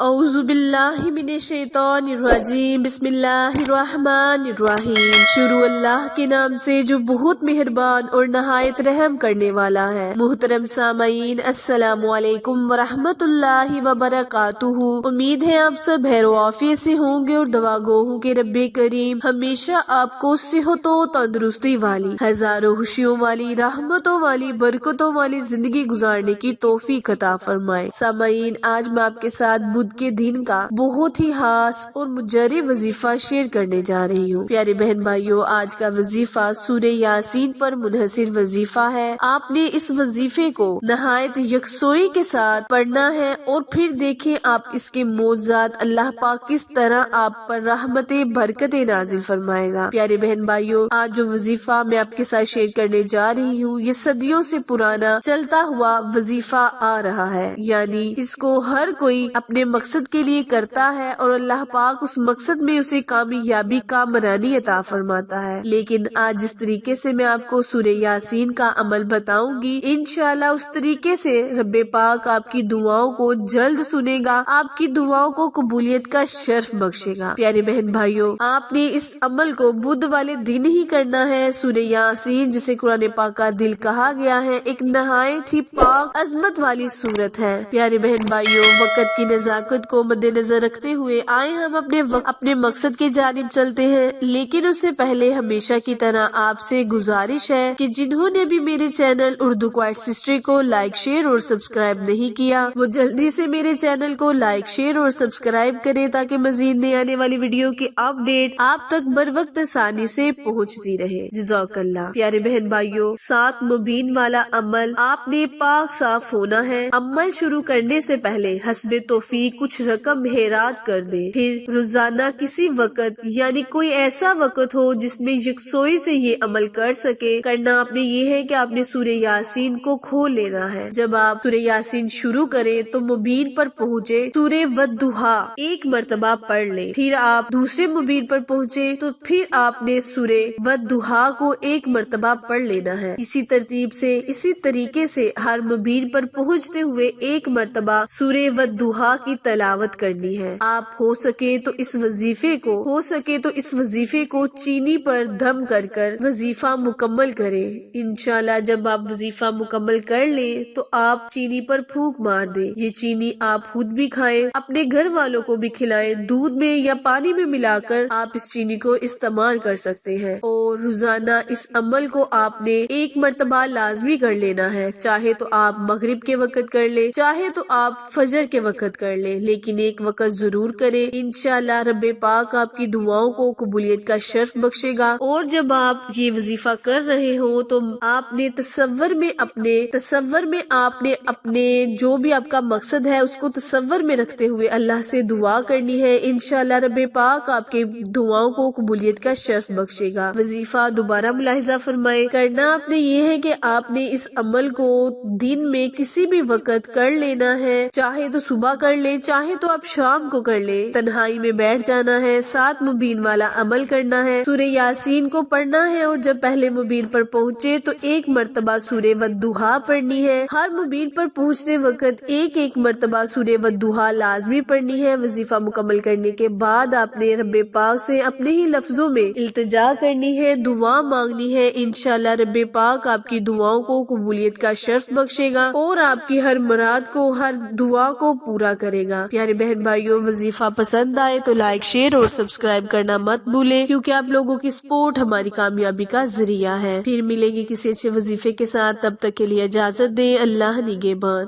اعوذ باللہ من الشیطان الرجیم، بسم اللہ الرحمن الرحیم۔ شروع اللہ کے نام سے جو بہت مہربان اور نہایت رحم کرنے والا ہے۔ محترم سامعین، السلام علیکم ورحمۃ اللہ وبرکاتہ۔ امید ہے آپ سب خیر و عافیت سے ہوں گے اور دعا گو ہوں کہ رب کریم ہمیشہ آپ کو صحت و تندرستی والی، ہزاروں خوشیوں والی، رحمتوں والی، برکتوں والی زندگی گزارنے کی توفیق عطا فرمائے۔ سامعین، آج میں آپ کے ساتھ بدھ کے دن کا بہت ہی خاص اور مجرب وظیفہ شیئر کرنے جا رہی ہوں۔ پیارے بہن بھائیوں، آج کا وظیفہ سورہ یاسین پر منحصر وظیفہ ہے۔ آپ نے اس وظیفے کو نہایت یکسوئی کے ساتھ پڑھنا ہے اور پھر دیکھیں آپ اس کے معجزات، اللہ پاک کس طرح آپ پر رحمتیں برکتیں نازل فرمائے گا۔ پیارے بہن بھائیوں، آج جو وظیفہ میں آپ کے ساتھ شیئر کرنے جا رہی ہوں، یہ صدیوں سے پرانا چلتا ہوا وظیفہ آ رہا ہے، یعنی اس کو ہر کوئی اپنے مقصد کے لیے کرتا ہے اور اللہ پاک اس مقصد میں اسے کامیابی کامرانی عطا فرماتا ہے۔ لیکن آج جس طریقے سے میں آپ کو سورہ یاسین کا عمل بتاؤں گی، انشاءاللہ اس طریقے سے رب پاک آپ کی دعاؤں کو جلد سنے گا، آپ کی دعاؤں کو قبولیت کا شرف بخشے گا۔ پیارے بہن بھائیوں، آپ نے اس عمل کو بدھ والے دن ہی کرنا ہے۔ سورہ یاسین، جسے قرآن پاک کا دل کہا گیا ہے، ایک نہایت ہی پاک عظمت والی سورت ہے۔ پیارے بہن بھائیوں، وقت کی نزاکت کو مد نظر رکھتے ہوئے آئے ہم اپنے مقصد کی جانب چلتے ہیں، لیکن اس سے پہلے ہمیشہ کی طرح آپ سے گزارش ہے کہ جنہوں نے بھی میرے چینل اردو کوائٹ سسٹری کو لائک، شیئر اور سبسکرائب نہیں کیا، وہ جلدی سے میرے چینل کو لائک، شیئر اور سبسکرائب کریں تاکہ مزید نئی آنے والی ویڈیو کی اپڈیٹ آپ تک بر وقت آسانی سے پہنچتی رہے۔ جزاک اللہ۔ پیارے بہن بھائیوں، 7 مبین والا عمل، آپ نے پاک صاف ہونا ہے۔ عمل شروع کرنے سے پہلے حسب توفیق کچھ رقم خیرات کر دے، پھر روزانہ کسی وقت، یعنی کوئی ایسا وقت ہو جس میں یکسوئی سے یہ عمل کر سکے۔ کرنا آپ نے یہ ہے کہ آپ نے سورہ یاسین کو کھول لینا ہے۔ جب آپ سورہ یاسین شروع کریں تو مبین پر پہنچے سورہ والضحیٰ ایک مرتبہ پڑھ لیں، پھر آپ دوسرے مبین پر پہنچے تو پھر آپ نے سورہ والضحیٰ کو ایک مرتبہ پڑھ لینا ہے۔ اسی ترتیب سے، اسی طریقے سے ہر مبین پر پہنچتے ہوئے ایک مرتبہ سورہ والضحیٰ کی تلاوت کرنی ہے۔ آپ ہو سکے تو اس وظیفے کو چینی پر دم کر کر وظیفہ مکمل کریں۔ انشاءاللہ جب آپ وظیفہ مکمل کر لیں تو آپ چینی پر پھونک مار دیں۔ یہ چینی آپ خود بھی کھائیں، اپنے گھر والوں کو بھی کھلائیں۔ دودھ میں یا پانی میں ملا کر آپ اس چینی کو استعمال کر سکتے ہیں، اور روزانہ اس عمل کو آپ نے ایک مرتبہ لازمی کر لینا ہے۔ چاہے تو آپ مغرب کے وقت کر لیں، چاہے تو آپ فجر کے وقت کر لیں، لیکن ایک وقت ضرور کریں۔ انشاءاللہ رب پاک آپ کی دعاؤں کو قبولیت کا شرف بخشے گا۔ اور جب آپ یہ وظیفہ کر رہے ہوں تو آپ نے تصور میں اپنے جو بھی آپ کا مقصد ہے اس کو تصور میں رکھتے ہوئے اللہ سے دعا کرنی ہے۔ انشاءاللہ رب پاک آپ کے دعاؤں کو قبولیت کا شرف بخشے گا۔ وظیفہ دوبارہ ملاحظہ فرمائے، کرنا آپ نے یہ ہے کہ آپ نے اس عمل کو دن میں کسی بھی وقت کر لینا ہے، چاہے تو صبح کر لیں، چاہے تو آپ شام کو کر لیں۔ تنہائی میں بیٹھ جانا ہے، 7 مبین والا عمل کرنا ہے، سورہ یاسین کو پڑھنا ہے، اور جب پہلے مبین پر پہنچے تو ایک مرتبہ سورہ والضحیٰ پڑھنی ہے۔ ہر مبین پر پہنچتے وقت ایک مرتبہ سورہ والضحیٰ لازمی پڑھنی ہے۔ وظیفہ مکمل کرنے کے بعد آپ نے رب پاک سے اپنے ہی لفظوں میں التجا کرنی ہے، دعا مانگنی ہے۔ انشاءاللہ رب پاک آپ کی دعاؤں کو قبولیت کا شرف بخشے گا اور آپ کی ہر مراد کو، ہر دعا کو پورا کرے گا۔ پیارے بہن بھائیوں، وظیفہ پسند آئے تو لائک، شیئر اور سبسکرائب کرنا مت بھولیں، کیونکہ آپ لوگوں کی سپورٹ ہماری کامیابی کا ذریعہ ہے۔ پھر ملیں گے کسی اچھے وظیفے کے ساتھ، تب تک کے لیے اجازت دیں۔ اللہ نگہبان۔